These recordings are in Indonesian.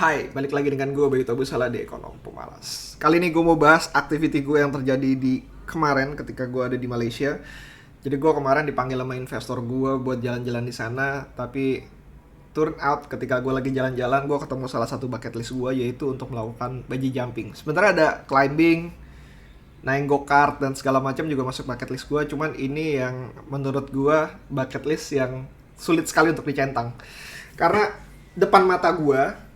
Hai, balik lagi dengan gue Bayu Tabu Salah di Ekonom Pemalas. Kali ini gue mau bahas activity gue yang terjadi di kemarin ketika gue ada di Malaysia. Jadi gue kemarin dipanggil sama investor gue buat jalan-jalan di sana, tapi turn out ketika gue lagi jalan-jalan gue ketemu salah satu bucket list gue, yaitu untuk melakukan bungee jumping. Sebenarnya ada climbing, naik go-kart dan segala macam juga masuk bucket list gue, cuman ini yang menurut gue bucket list yang sulit sekali untuk dicentang. Karena depan mata gue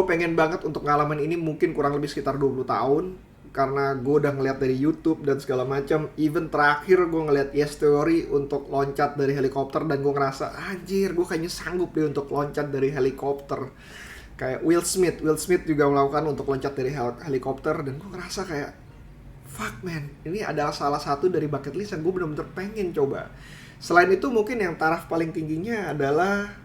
pengen banget untuk ngalamin ini mungkin kurang lebih sekitar 20 tahun, karena gue udah ngeliat dari YouTube dan segala macam. Even terakhir gue ngeliat Yes Theory untuk loncat dari helikopter, dan gue ngerasa anjir gue kayaknya sanggup deh untuk loncat dari helikopter. Kayak Will Smith juga melakukan untuk loncat dari helikopter, dan gue ngerasa kayak fuck man, ini adalah salah satu dari bucket list yang gue bener-bener pengen coba. Selain itu mungkin yang taraf paling tingginya adalah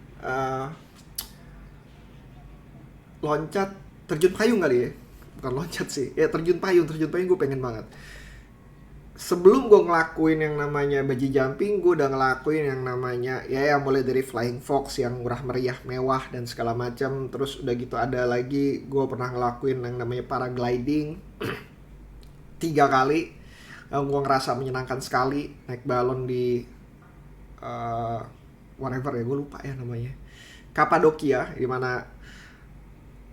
loncat terjun payung kali ya. Bukan loncat sih, ya terjun payung gue pengen banget. Sebelum gue ngelakuin yang namanya bungee jumping, gue udah ngelakuin yang namanya ya mulai dari flying fox yang murah meriah mewah dan segala macam. Terus udah gitu ada lagi gue pernah ngelakuin yang namanya paragliding 3 kali. Gue ngerasa menyenangkan sekali naik balon di whatever ya, gue lupa ya namanya, Kapadokia, di mana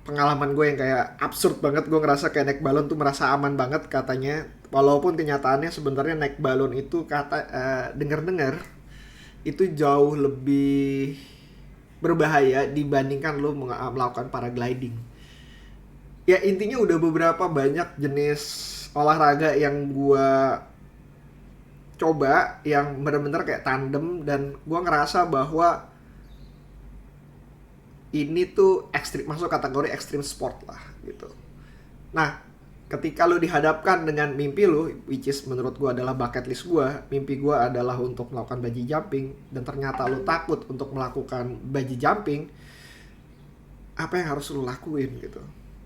pengalaman gue yang kayak absurd banget. Gue ngerasa kayak naik balon tuh merasa aman banget katanya, walaupun kenyataannya sebenarnya naik balon itu dengar-dengar itu jauh lebih berbahaya dibandingkan lo melakukan paragliding. Ya intinya udah beberapa banyak jenis olahraga yang gue coba yang bener-bener kayak tandem, dan gue ngerasa bahwa ini tuh ekstrim, masuk kategori ekstrim sport lah gitu. Nah, ketika lu dihadapkan dengan mimpi lu, which is menurut gua adalah bucket list gua, mimpi gua adalah untuk melakukan bungee jumping, dan ternyata lu takut untuk melakukan bungee jumping, apa yang harus lu lakuin gitu.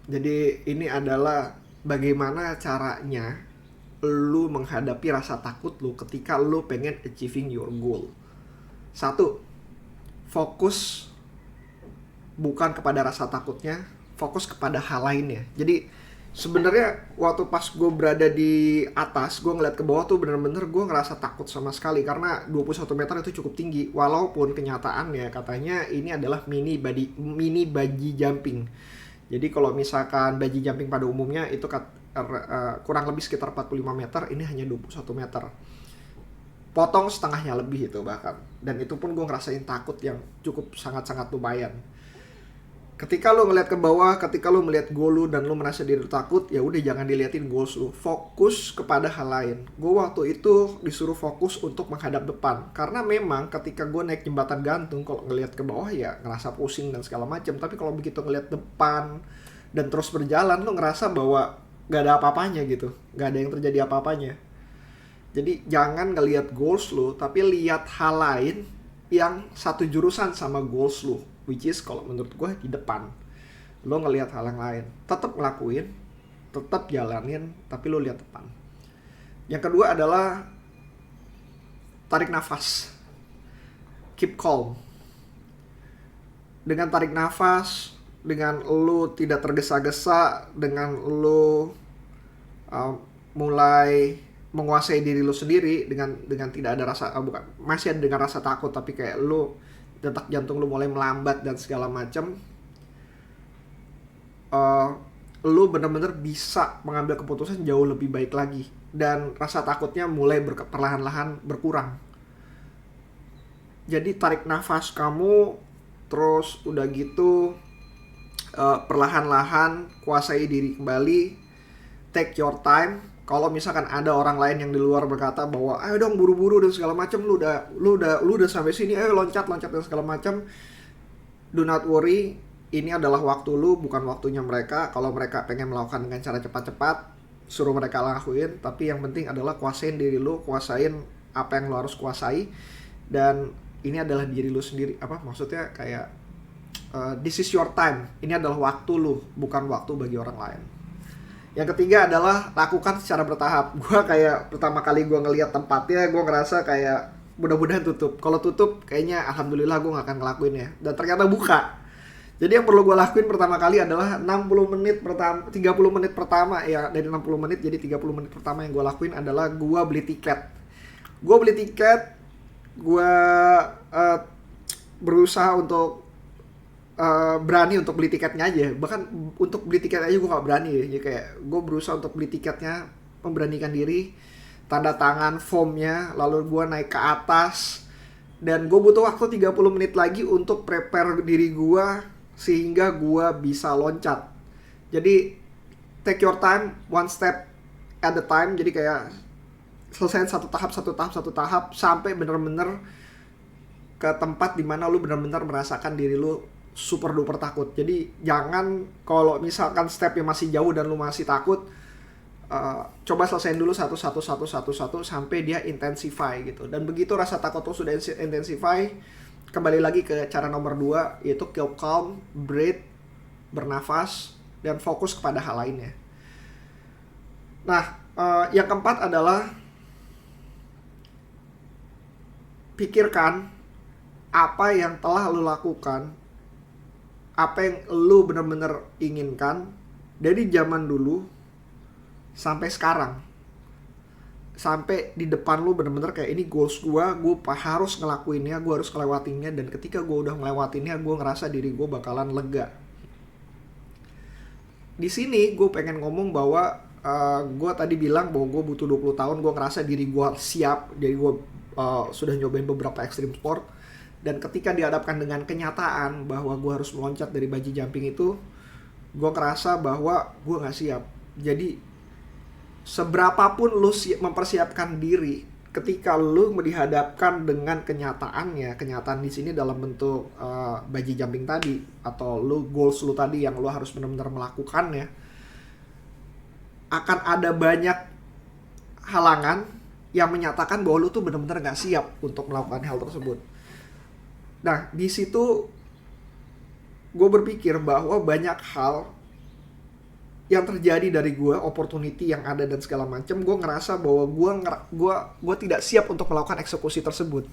Jadi ini adalah bagaimana caranya lu menghadapi rasa takut lu ketika lu pengen achieving your goal. Satu, fokus bukan kepada rasa takutnya, fokus kepada hal lainnya. Jadi sebenarnya waktu pas gue berada di atas, gue ngeliat ke bawah tuh bener-bener gue ngerasa takut sama sekali, karena 21 meter itu cukup tinggi. Walaupun kenyataannya katanya ini adalah mini bungee jumping. Jadi kalau misalkan bungee jumping pada umumnya itu kurang lebih sekitar 45 meter, ini hanya 21 meter. Potong setengahnya lebih itu bahkan. Dan itu pun gue ngerasain takut yang cukup sangat-sangat lumayan. Ketika lo ngeliat ke bawah, ketika lo melihat goal lo dan lo merasa diri takut, ya udah jangan diliatin goals lo, fokus kepada hal lain. Gue waktu itu disuruh fokus untuk menghadap depan, karena memang ketika gue naik jembatan gantung, kalau ngeliat ke bawah ya ngerasa pusing dan segala macam. Tapi kalau begitu ngeliat depan dan terus berjalan, lo ngerasa bahwa gak ada apa-apanya gitu, gak ada yang terjadi apa-apanya. Jadi jangan ngeliat goals lo, tapi lihat hal lain yang satu jurusan sama goals lo, which is kalau menurut gue di depan. Lo ngelihat hal yang lain, tetap ngelakuin, tetap jalanin, tapi lo lihat depan. Yang kedua adalah tarik nafas, keep calm. Dengan tarik nafas, dengan lo tidak tergesa-gesa, dengan lo mulai menguasai diri lo sendiri, dengan tidak ada rasa masih ada dengan rasa takut, tapi kayak lo detak jantung lu mulai melambat dan segala macam, lu bener-bener bisa mengambil keputusan jauh lebih baik lagi, dan rasa takutnya mulai perlahan-lahan berkurang. Jadi tarik nafas kamu, terus udah gitu perlahan-lahan kuasai diri kembali, take your time. Kalau misalkan ada orang lain yang di luar berkata bahwa ayo dong buru-buru dan segala macam, lu udah sampai sini, ayo loncat dan segala macam, do not worry, ini adalah waktu lu, bukan waktunya mereka. Kalau mereka pengen melakukan dengan cara cepat-cepat, suruh mereka lakuin, tapi yang penting adalah kuasain diri lu, kuasain apa yang lu harus kuasai, dan ini adalah diri lu sendiri. Apa maksudnya kayak this is your time, ini adalah waktu lu, bukan waktu bagi orang lain. Yang ketiga adalah lakukan secara bertahap. Gue kayak pertama kali gue ngeliat tempatnya, gue ngerasa kayak mudah-mudahan tutup. Kalau tutup kayaknya alhamdulillah gue gak akan ngelakuin ya. Dan ternyata buka. Jadi yang perlu gue lakuin pertama kali adalah 60 menit pertama, 30 menit pertama ya, dari 60 menit jadi 30 menit pertama yang gue lakuin adalah gue beli tiket. Gue beli tiket, gue berusaha untuk berani untuk beli tiketnya aja. Bahkan untuk beli tiket aja gue gak berani ya. Jadi kayak gue berusaha untuk beli tiketnya, memberanikan diri, tanda tangan formnya, lalu gue naik ke atas. Dan gue butuh waktu 30 menit lagi untuk prepare diri gue sehingga gue bisa loncat. Jadi take your time, one step at a time. Jadi kayak selesaiin satu tahap sampai bener-bener ke tempat dimana lu bener-bener merasakan diri lu super duper takut. Jadi jangan kalau misalkan stepnya masih jauh dan lu masih takut, coba selesaiin dulu satu sampai dia intensify gitu. Dan begitu rasa takut lu sudah intensify, kembali lagi ke cara nomor 2, yaitu keep calm, breathe, bernafas, dan fokus kepada hal lainnya. Nah, yang keempat adalah pikirkan apa yang telah lu lakukan, apa yang lu benar-benar inginkan dari zaman dulu sampai sekarang. Sampai di depan lu bener-bener kayak ini goals gue harus ngelakuinnya, gue harus ngelewatinnya. Dan ketika gue udah ngelewatinnya, gue ngerasa diri gue bakalan lega. Di sini gue pengen ngomong bahwa gue tadi bilang bahwa gue butuh 20 tahun, gue ngerasa diri gue siap. Jadi gue sudah nyobain beberapa extreme sport. Dan ketika dihadapkan dengan kenyataan bahwa gue harus meloncat dari bungee jumping itu, gue ngerasa bahwa gue gak siap. Jadi seberapapun lu mempersiapkan diri, ketika lu dihadapkan dengan kenyataannya, kenyataan di sini dalam bentuk bungee jumping tadi, atau lu goals lu tadi yang lu harus benar-benar melakukannya, akan ada banyak halangan yang menyatakan bahwa lu tuh benar-benar gak siap untuk melakukan hal tersebut. Nah, di situ gue berpikir bahwa banyak hal yang terjadi dari gue, opportunity yang ada dan segala macam, gue ngerasa bahwa gue tidak siap untuk melakukan eksekusi tersebut.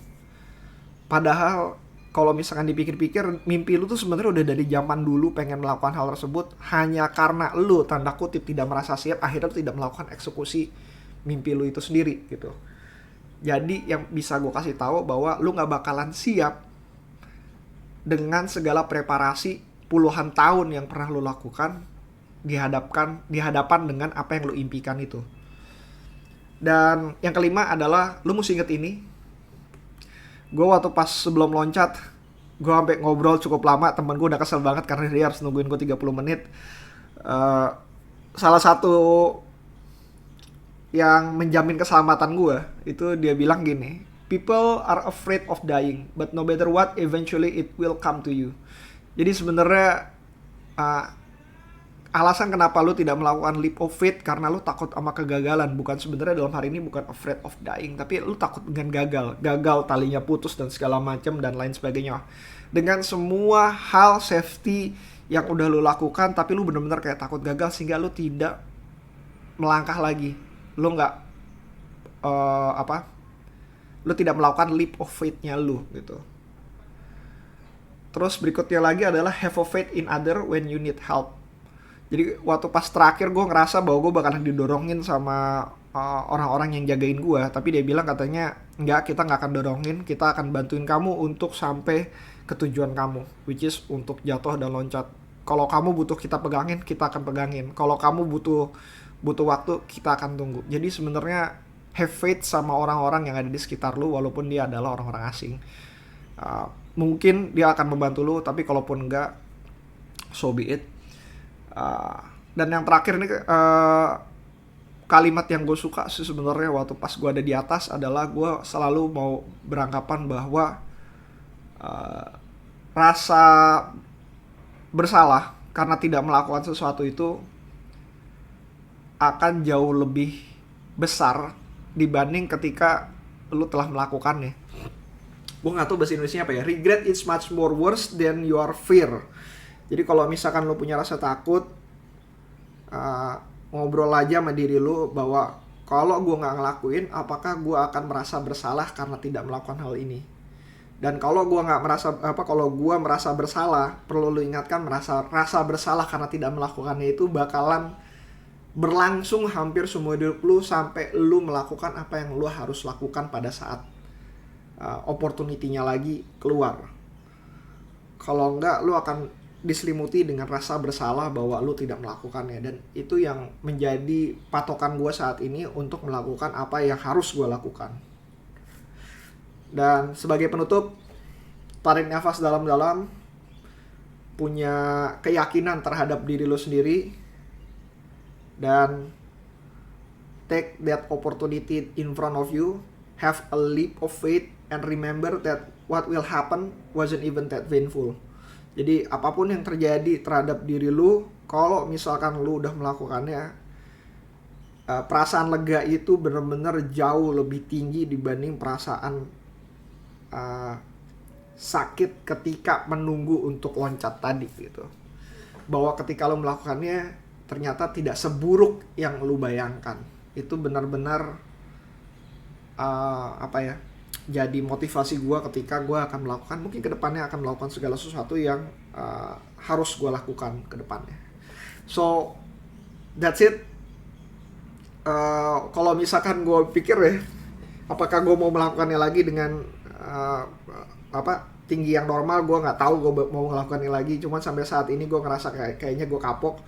Padahal kalau misalkan dipikir-pikir, mimpi lu tuh sebenarnya udah dari zaman dulu pengen melakukan hal tersebut, hanya karena lu tanda kutip tidak merasa siap, akhirnya lu tidak melakukan eksekusi mimpi lu itu sendiri gitu. Jadi yang bisa gue kasih tahu bahwa lu nggak bakalan siap dengan segala preparasi puluhan tahun yang pernah lu lakukan di hadapan dengan apa yang lu impikan itu. Dan yang kelima adalah lu mesti inget ini. Gue waktu pas sebelum loncat, gue sampai ngobrol cukup lama. Temen gue udah kesel banget karena dia harus nungguin gue 30 menit. Salah satu yang menjamin keselamatan gue itu dia bilang gini, people are afraid of dying, but no matter what, eventually it will come to you. Jadi sebenarnya alasan kenapa lu tidak melakukan leap of faith karena lu takut sama kegagalan. Bukan sebenarnya dalam hari ini bukan afraid of dying, tapi lu takut dengan gagal talinya putus dan segala macam dan lain sebagainya. Dengan semua hal safety yang udah lu lakukan, tapi lu benar-benar kayak takut gagal sehingga lu tidak melangkah lagi. Lu nggak lu tidak melakukan leap of faith-nya lu gitu. Terus berikutnya lagi adalah have a faith in other when you need help. Jadi waktu pas terakhir gue ngerasa bahwa gue bakalan didorongin sama orang-orang yang jagain gue. Tapi dia bilang katanya, enggak, kita gak akan dorongin, kita akan bantuin kamu untuk sampai ke tujuan kamu, which is untuk jatuh dan loncat. Kalau kamu butuh kita pegangin, kita akan pegangin. Kalau kamu butuh waktu, kita akan tunggu. Jadi sebenarnya have faith sama orang-orang yang ada di sekitar lu, walaupun dia adalah orang-orang asing. Mungkin dia akan membantu lu, tapi kalaupun enggak, so be it. Dan yang terakhir ini kalimat yang gue suka sih sebenarnya waktu pas gue ada di atas adalah gue selalu mau beranggapan bahwa rasa bersalah karena tidak melakukan sesuatu itu akan jauh lebih besar dibanding ketika lu telah melakukannya. Gue gak tahu bahasa Indonesia apa ya. Regret is much more worse than your fear. Jadi kalau misalkan lu punya rasa takut, ngobrol aja sama diri lu bahwa kalau gue gak ngelakuin, apakah gue akan merasa bersalah karena tidak melakukan hal ini. Dan kalau gua merasa bersalah, perlu lu ingatkan, rasa bersalah karena tidak melakukannya itu bakalan berlangsung hampir semua hidup lu sampai lu melakukan apa yang lu harus lakukan pada saat opportunity-nya lagi keluar. Kalau enggak, lu akan diselimuti dengan rasa bersalah bahwa lu tidak melakukannya. Dan itu yang menjadi patokan gue saat ini untuk melakukan apa yang harus gue lakukan. Dan sebagai penutup, tarik nafas dalam-dalam, punya keyakinan terhadap diri lu sendiri, dan take that opportunity in front of you, have a leap of faith, and remember that what will happen wasn't even that painful. Jadi apapun yang terjadi terhadap diri lu, kalau misalkan lu udah melakukannya, perasaan lega itu benar-benar jauh lebih tinggi dibanding perasaan sakit ketika menunggu untuk loncat tadi gitu. Bahwa ketika lu melakukannya ternyata tidak seburuk yang lu bayangkan. Itu benar-benar jadi motivasi gue ketika gue akan melakukan, mungkin kedepannya akan melakukan segala sesuatu yang harus gue lakukan kedepannya. So that's it. Kalau misalkan gue pikir ya, apakah gue mau melakukannya lagi dengan tinggi yang normal, gue nggak tahu gue mau melakukannya lagi. Cuman sampai saat ini gue ngerasa kayaknya gue kapok.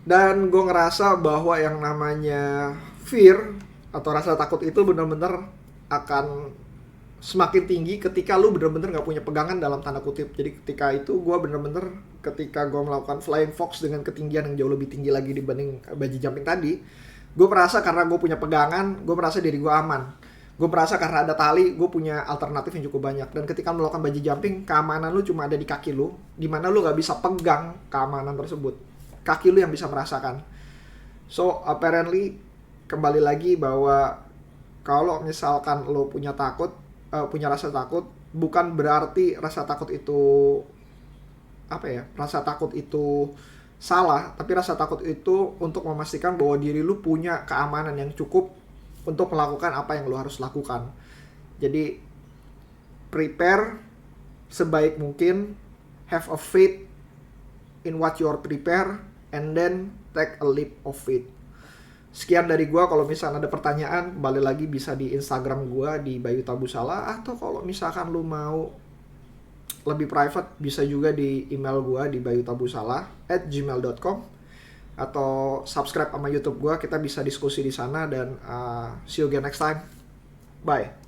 Dan gue ngerasa bahwa yang namanya fear atau rasa takut itu benar-benar akan semakin tinggi ketika lu benar-benar nggak punya pegangan dalam tanda kutip. Jadi ketika itu gue benar-benar, ketika gue melakukan flying fox dengan ketinggian yang jauh lebih tinggi lagi dibanding bungee jumping tadi, gue merasa karena gue punya pegangan, gue merasa diri gue aman. Gue merasa karena ada tali, gue punya alternatif yang cukup banyak. Dan ketika melakukan bungee jumping, keamanan lu cuma ada di kaki lu, dimana lu nggak bisa pegang keamanan tersebut. Kaki lu yang bisa merasakan. So apparently, kembali lagi bahwa kalau misalkan lu punya rasa takut, bukan berarti rasa takut itu rasa takut itu salah, tapi rasa takut itu untuk memastikan bahwa diri lu punya keamanan yang cukup untuk melakukan apa yang lu harus lakukan. Jadi prepare sebaik mungkin, have a faith in what you are prepare, and then take a leap of faith. Sekian dari gue. Kalau misalnya ada pertanyaan, kembali lagi bisa di Instagram gue di Bayu Tabusala, atau kalau misalkan lu mau lebih private bisa juga di email gue di bayutabusala@gmail.com, atau subscribe sama YouTube gue. Kita bisa diskusi di sana, dan see you again next time. Bye.